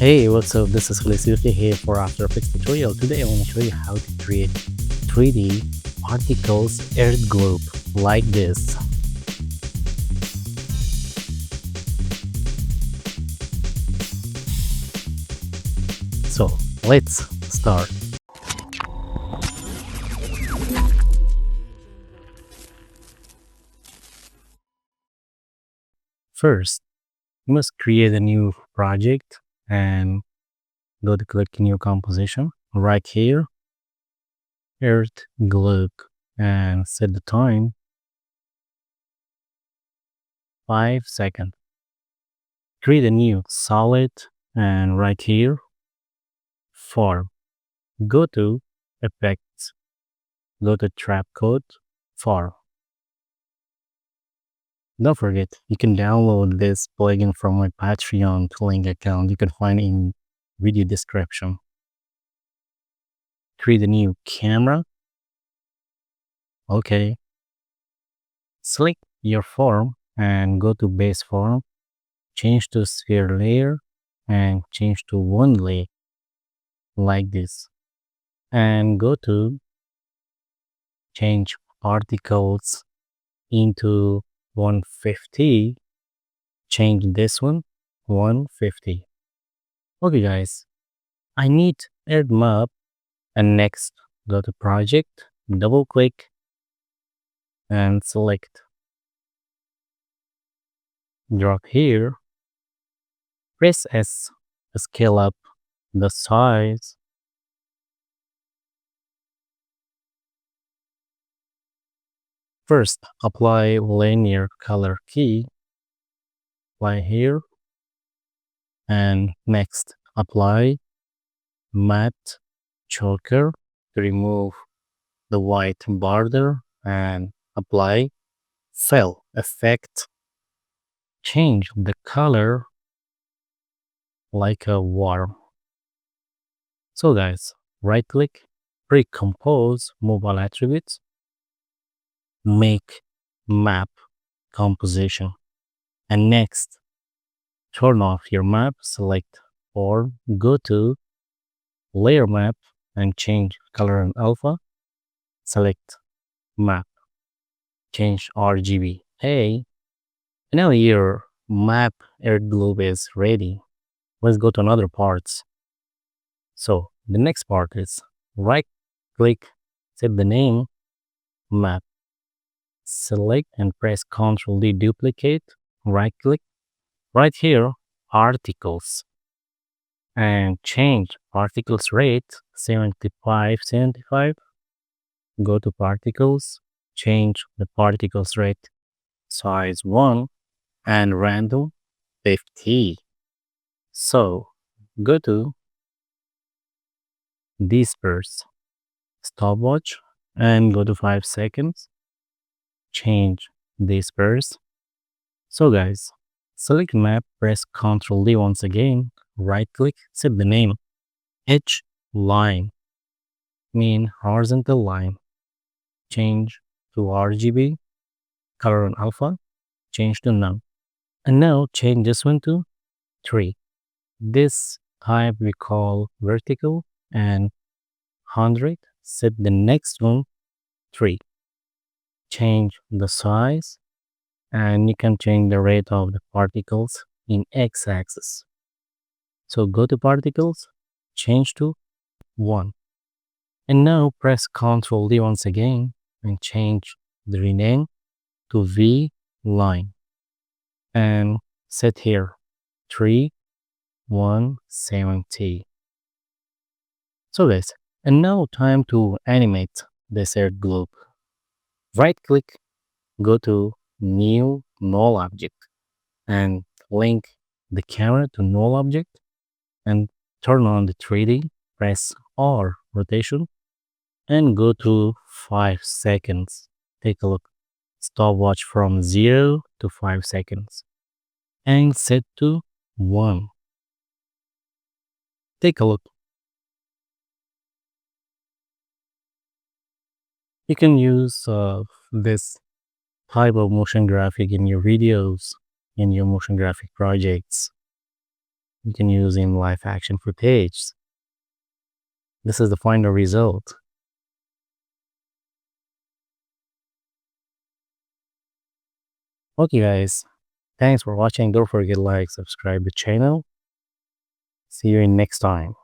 Hey, what's up? This is Khalil Sediqi here for After Effects tutorial. Today I want to show you how to create 3D particles earth globe like this. So let's start. First, you must create a new project and go to click new composition right here, earth globe, and set the time 5 seconds. Create a new solid and right here, form. Go to effects, go to trap code, form. Don't forget, you can download this plugin from my Patreon link account. You can find it in video description. Create a new camera. Okay. Select your form and go to base form. Change to sphere layer and change to one layer like this. And go to change particles into 150. Change this one 150. Okay, guys. I need add map and next go to project, double click and select. Drop here, press S, scale up the size. First, apply linear color key, apply here, and next apply matte choker to remove the white border and apply fill effect. Change the color like a water. So guys, right click, pre-compose mobile attributes, make map composition. And next, turn off your map, select or go to layer map and change color and alpha, select map, change RGB. Hey, now your map air globe is ready. Let's go to another parts. So the next part is right click, set the name, map, select and press Ctrl D duplicate, right click, right here, articles, and change particles rate 75. Go to particles, change the particles rate size 1 and random 50. So go to disperse, stopwatch, and go to 5 seconds, change disperse. So guys, select map, press Ctrl D once again, right click, set the name, edge line, mean horizontal line, change to RGB, color and alpha, change to none. And now change this one to 3. This type we call vertical and 100. Set the next one 3. Change the size and you can change the rate of the particles in x-axis. So go to particles, change to 1. And now press Ctrl D once again and change the rename to V line. And set here 3170. So guys, and now time to animate this air globe. Right click, go to new null object and link the camera to null object and turn on the 3D, press R rotation and go to 5 seconds. Take a look. Stopwatch from 0 to 5 seconds and set to 1. Take a look. You can use this type of motion graphic in your videos, in your motion graphic projects. you can use in live action footage. This is the final result. Okay guys, thanks for watching. Don't forget to like, subscribe the channel. See you in next time.